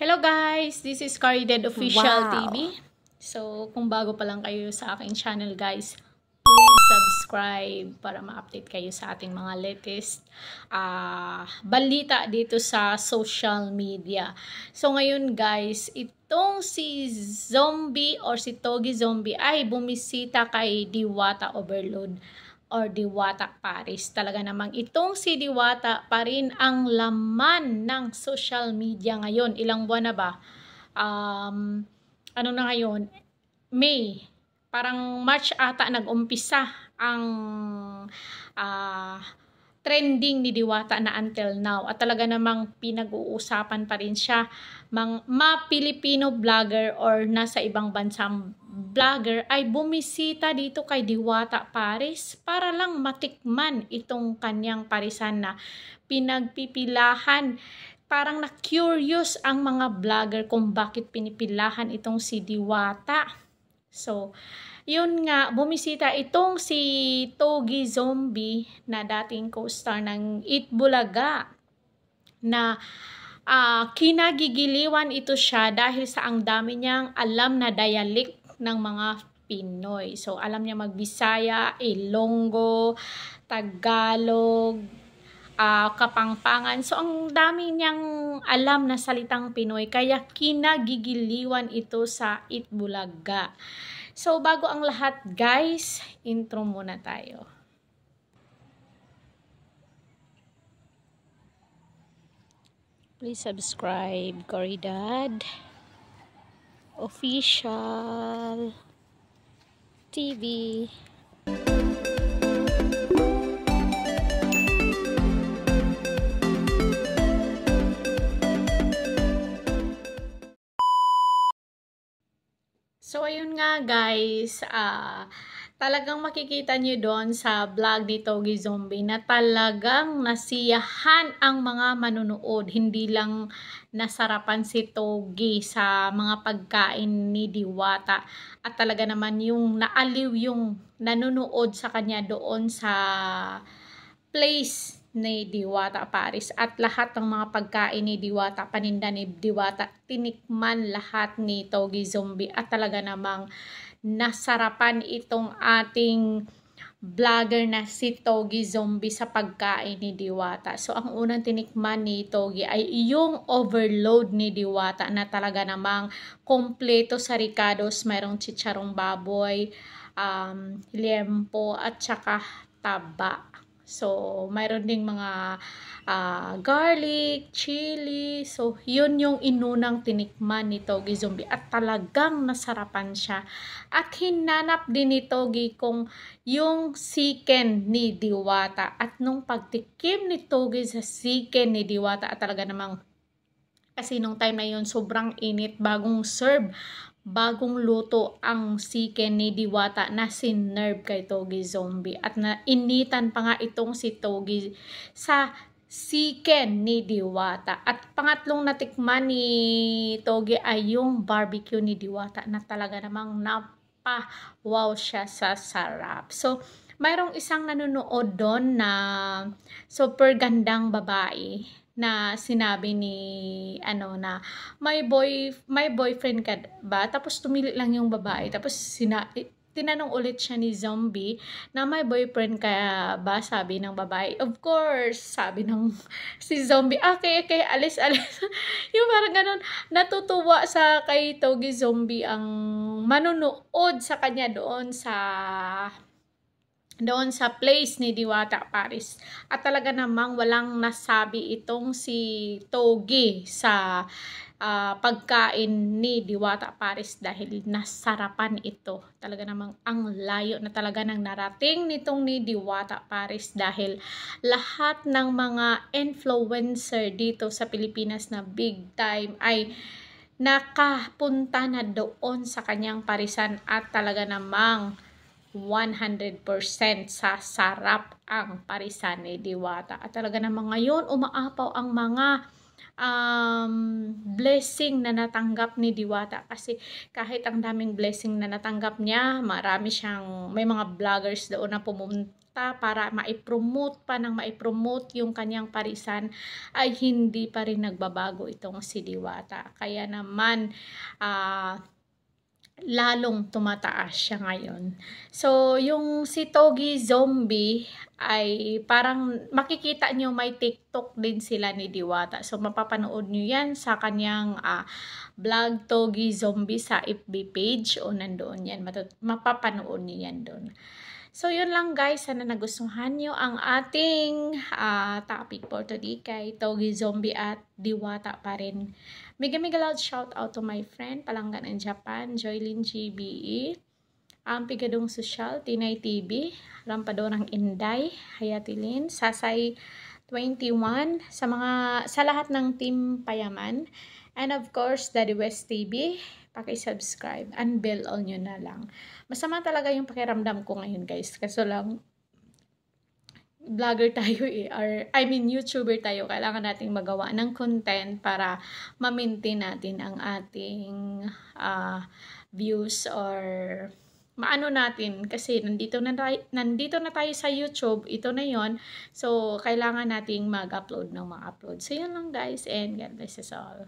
Hello guys, this is Carided Official Wow. TV. So, kung bago pa lang kayo sa aking channel guys, please subscribe para ma-update kayo sa ating mga latest balita dito sa social media. So, ngayon guys, itong si Zombie or si Togi Zombie ay bumisita kay Diwata Overload or Diwata Paris. Talaga namang itong si Diwata pa rin ang laman ng social media ngayon. Ilang buwan na ba? Ano na ngayon? May. Parang March ata nag-umpisa ang trending ni Diwata na until now. At talaga namang pinag-uusapan pa rin siya. Pilipino vlogger or nasa ibang bansang vlogger ay bumisita dito kay Diwata Paris para lang matikman itong kanyang parisan na pinagpipilahan. Parang na-curious ang mga vlogger kung bakit pinipilahan itong si Diwata. So, yun nga, bumisita itong si Togi Zombie na dating co-star ng Eat Bulaga na kinagigiliwan ito siya dahil sa ang dami niyang alam na dialect ng mga Pinoy. So, alam niya magbisaya, Ilonggo, Tagalog, Kapampangan. So, ang dami niyang alam na salitang Pinoy. Kaya kinagigiliwan ito sa Eat Bulaga. So, bago ang lahat, guys, intro muna tayo. Please subscribe, Carided Official TV. So, ayun nga guys, talagang makikita nyo doon sa vlog ni Togi Zombie na talagang nasiyahan ang mga manunood. Hindi lang nasarapan si Togi sa mga pagkain ni Diwata. At talaga naman yung naaliw yung nanonood sa kanya doon sa place ni Diwata Paris. At lahat ng mga pagkain ni Diwata, paninda ni Diwata, tinikman lahat ni Togi Zombie. At talaga namang nasarapan itong ating vlogger na si Togi Zombie sa pagkain ni Diwata. So, ang unang tinikman ni Togi ay yung overload ni Diwata na talaga namang kompleto sa ricados. Mayroong chicharong baboy, liempo, at saka taba. So, mayroon ding mga garlic, chili. So, yun yung inunang tinikman ni Togi Zombie. At talagang nasarapan siya. At hinanap din ni Togi kung yung chicken ni Diwata. At nung pagtikim ni Togi sa chicken ni Diwata, at talaga namang kasi nung time na yun, sobrang init, bagong serve, bagong luto ang chicken ni Diwata na sinerve kay Togi Zombie. At nainitan pa nga itong si Togi sa chicken ni Diwata. At pangatlong natikman ni Togi ay yung barbecue ni Diwata na talaga namang wow siya sa sarap. So, mayroong isang nanonood doon na super gandang babae na sinabi ni na may boyfriend ka ba? Tapos tumili lang yung babae. Tapos tinanong ulit siya ni Zombie na may boyfriend ka ba? Sabi ng babae. Of course, sabi ng si Zombie. Okay, alis. Yung parang ganun, natutuwa sa kay Togi Zombie ang manunood sa kanya doon sa place ni Diwata Paris. At talaga namang walang nasabi itong si Togi sa pagkain ni Diwata Paris dahil nasarapan ito. Talaga namang ang layo na talaga ng narating nitong ni Diwata Paris dahil lahat ng mga influencer dito sa Pilipinas na big time ay nakapunta na doon sa kanyang parisan at talaga namang 100% sa sarap ang parisan ni Diwata. At talaga namang ngayon umaapaw ang mga blessing na natanggap ni Diwata kasi kahit ang daming blessing na natanggap niya, may mga vloggers doon na suporta para maipromote pa ng maipromote yung kanyang parisan, ay hindi pa rin nagbabago itong si Diwata. Kaya naman, lalong tumataas siya ngayon. So, yung si Togi Zombie ay parang makikita nyo may TikTok din sila ni Diwata. So, mapapanood nyo yan sa kanyang vlog Togi Zombie sa FB page o nandoon yan. Mapapanood nyo yan doon. So, yun lang guys. Sana nagustuhan nyo ang ating topic for today kay Togi Zombie at Diwata pa rin. Mega loud shout out to my friend Palanggan in Japan, Joylyn GBE, Pigadong Social, Tinay TV, Rampadorang Inday, Hayatilin, Sasay 21, sa lahat ng team Payaman, and of course Daddy West TV. Paki-subscribe and bell all nyo na lang. Masama talaga yung pakiramdam ko ngayon guys, kaso lang vlogger tayo YouTuber tayo, kailangan nating magawa ng content para ma-maintain natin ang ating views or maano natin kasi nandito na tayo sa YouTube, ito na yon. So kailangan nating mag-upload ng mga upload. So yun lang guys, and God bless us all.